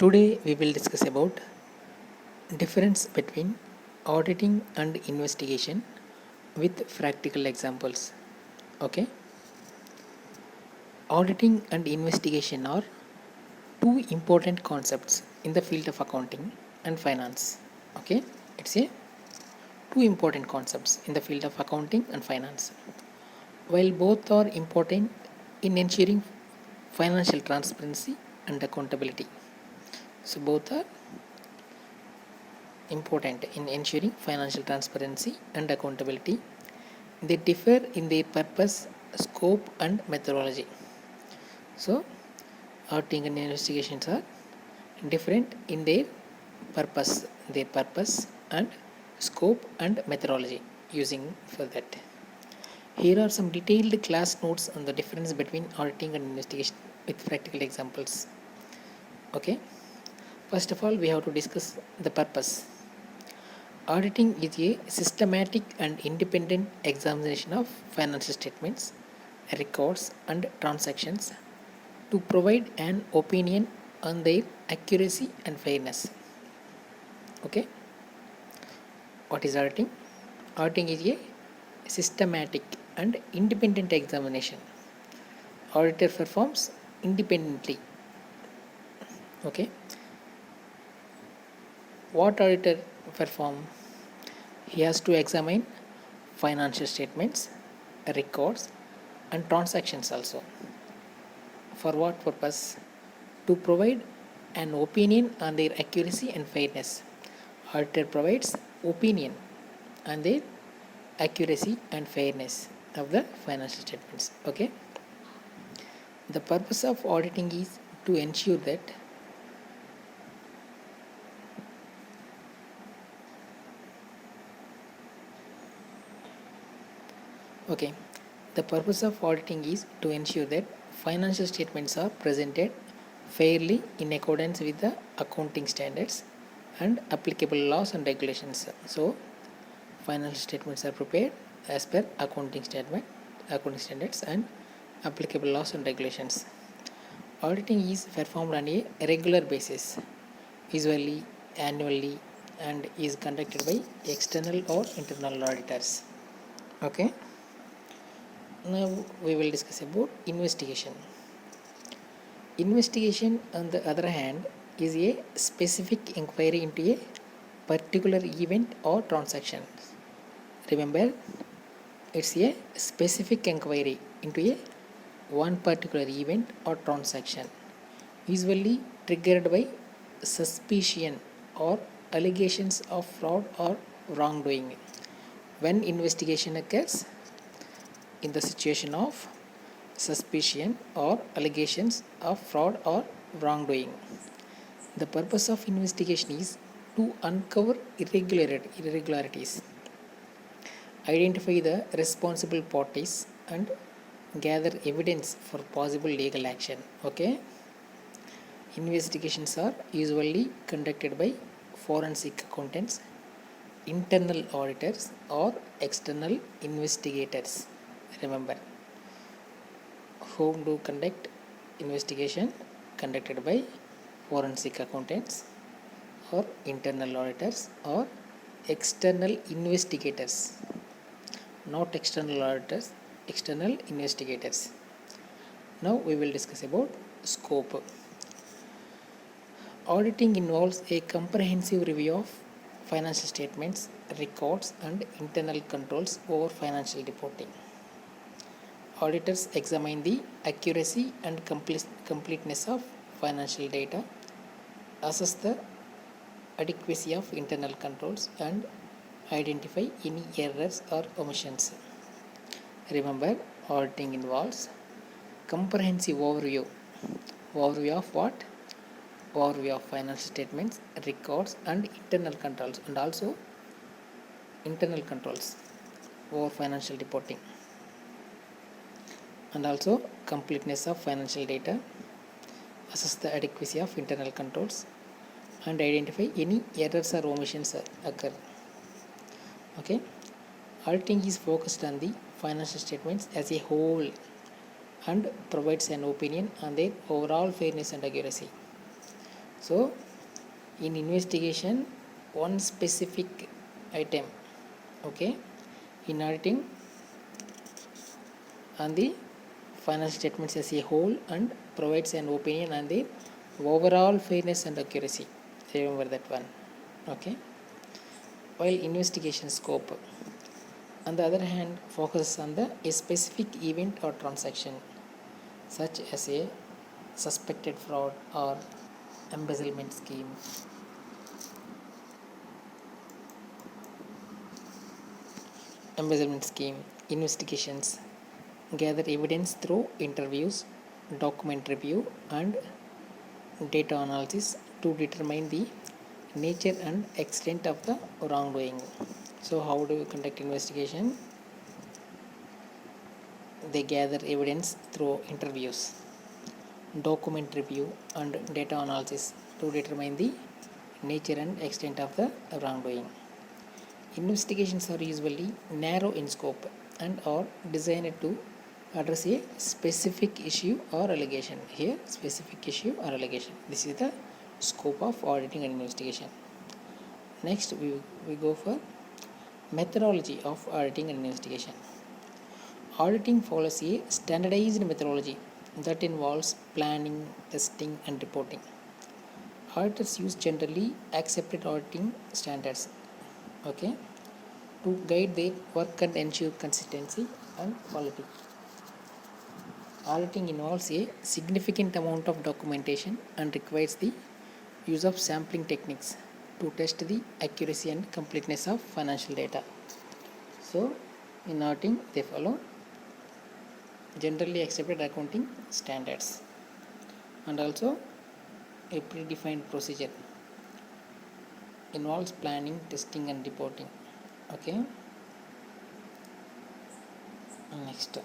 Today we will discuss about difference between auditing and investigation with practical examples. Okay, auditing and investigation are two important concepts in the field of accounting and finance. Okay, it's a two important concepts in the field of accounting and finance. While both are important in ensuring financial transparency and accountability, so both are important in ensuring financial transparency and accountability. They differ in their purpose, scope, and methodology. So, auditing and investigations are different in their purpose and scope and methodology using for that. Here are some detailed class notes on the difference between auditing and investigation with practical examples. Okay, first of all, we have to discuss the purpose. Auditing is a systematic and independent examination of financial statements, records, and transactions to provide an opinion on their accuracy and fairness. Okay, what is auditing? Auditing is a systematic and independent examination. Auditor performs independently. Okay, what auditor perform? He has to examine financial statements, records, and transactions also. For what purpose? To provide an opinion on their accuracy and fairness. Auditor provides opinion on their accuracy and fairness of the financial statements. Okay, the purpose of auditing is to ensure that the purpose of auditing is to ensure that financial statements are presented fairly in accordance with the accounting standards and applicable laws and regulations. So, financial statements are prepared as per accounting standards and applicable laws and regulations. Auditing is performed on a regular basis, usually annually, and is conducted by external or internal auditors. Okay, now we will discuss about investigation. Investigation, on the other hand, is a specific inquiry into a particular event or transaction. Remember, it's a specific inquiry into a one particular event or transaction, usually triggered by suspicion or allegations of fraud or wrongdoing. When investigation occurs in the situation of suspicion or allegations of fraud or wrongdoing, the purpose of investigation is to uncover irregularities, identify the responsible parties, and gather evidence for possible legal action. Okay, investigations are usually conducted by forensic accountants, internal auditors, or external investigators. Remember, whom do conduct investigation? Conducted by forensic accountants or internal auditors or external investigators, not external auditors, external investigators. Now we will discuss about scope. Auditing involves a comprehensive review of financial statements, records, and internal controls over financial reporting. Auditors examine the accuracy and completeness of financial data, assess the adequacy of internal controls, and identify any errors or omissions. Remember, auditing involves comprehensive overview. Overview of what? Overview of financial statements, records, and internal controls, and also internal controls over financial reporting, and also completeness of financial data, assess the adequacy of internal controls, and identify any errors or omissions occur. Okay, auditing is focused on the financial statements as a whole and provides an opinion on their overall fairness and accuracy. So in investigation, one specific item, okay, in auditing on the financial statements as a whole and provides an opinion on the overall fairness and accuracy. Remember that one. Okay. While investigation scope, on the other hand, focuses on a specific event or transaction, such as a suspected fraud or embezzlement scheme. Investigations gather evidence through interviews, document review, and data analysis to determine the nature and extent of the wrongdoing. So, how do you conduct investigation? They gather evidence through interviews, document review, and data analysis to determine the nature and extent of the wrongdoing. Investigations are usually narrow in scope and are designed to address a specific issue or allegation. Here, specific issue or allegation. This is the scope of auditing and investigation. Next, we go for methodology of auditing and investigation. Auditing follows a standardized methodology that involves planning, testing, and reporting. Auditors use generally accepted auditing standards, okay, to guide their work and ensure consistency and quality. Auditing involves a significant amount of documentation and requires the use of sampling techniques to test the accuracy and completeness of financial data. So, in auditing, they follow generally accepted accounting standards and also a predefined procedure. Involves planning, testing, and reporting. Okay. Next,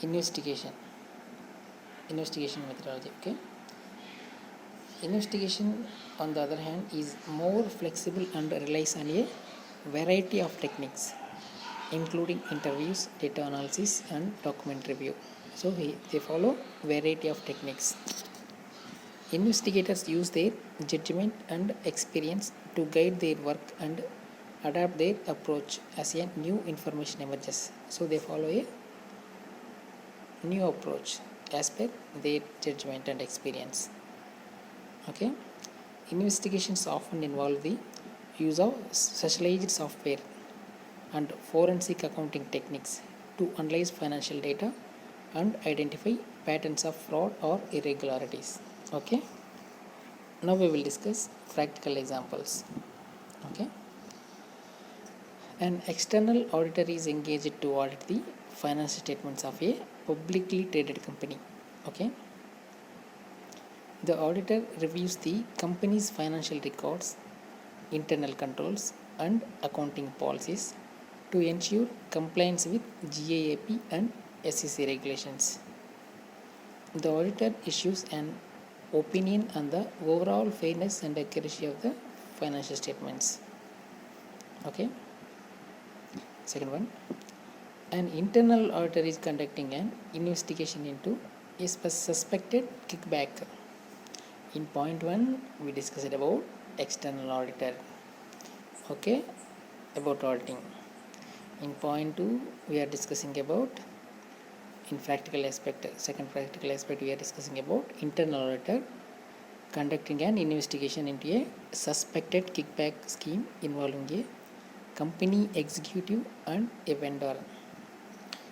investigation methodology. Okay. Investigation, on the other hand, is more flexible and relies on a variety of techniques, including interviews, data analysis, and document review. So they follow variety of techniques. Investigators use their judgment and experience to guide their work and adapt their approach as a new information emerges. So they follow a new approach as per their judgment and experience. Okay. Investigations often involve the use of specialized software and forensic accounting techniques to analyze financial data and identify patterns of fraud or irregularities. Okay. Now we will discuss practical examples. Okay. An external auditor is engaged to audit the financial statements of a publicly traded company. Okay. The auditor reviews the company's financial records, internal controls, and accounting policies to ensure compliance with GAAP and SEC regulations. The auditor issues an opinion on the overall fairness and accuracy of the financial statements. Okay. Second one, an internal auditor is conducting an investigation into a suspected kickback. In point 1, we discussed about external auditor. Okay, about auditing. In point 2, we are discussing about, in practical aspect, second practical aspect, we are discussing about internal auditor conducting an investigation into a suspected kickback scheme involving a company executive and a vendor.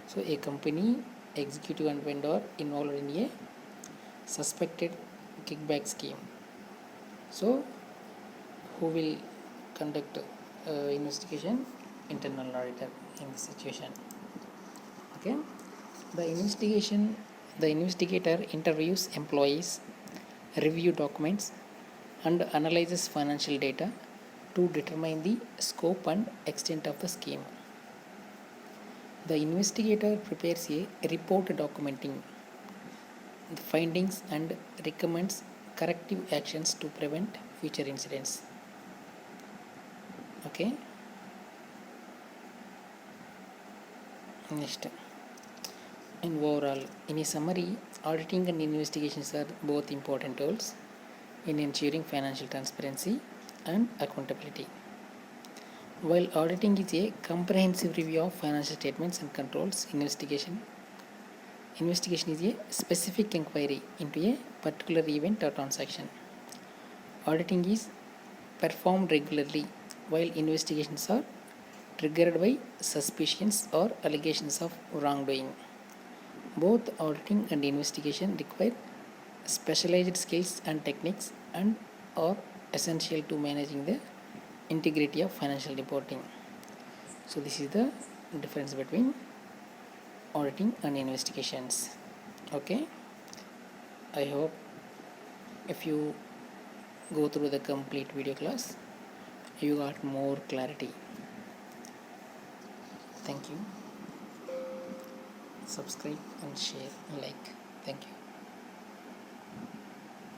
So a company executive and vendor involved in a suspected kickback scheme. So who will conduct investigation? Internal auditor in this situation. Okay. The investigator interviews employees, review documents, and analyzes financial data to determine the scope and extent of the scheme. The investigator prepares a report documenting the findings and recommends corrective actions to prevent future incidents. Okay. Next, in overall, in a summary, auditing and investigations are both important tools in ensuring financial transparency and accountability. While auditing is a comprehensive review of financial statements and controls, investigation is a specific inquiry into a particular event or transaction. Auditing is performed regularly, while investigations are triggered by suspicions or allegations of wrongdoing. Both auditing and investigation require specialized skills and techniques and are essential to managing the integrity of financial reporting. So this is the difference between auditing and investigations. Okay, I hope if you go through the complete video class you got more clarity. Thank you. Subscribe and share and like. Thank you.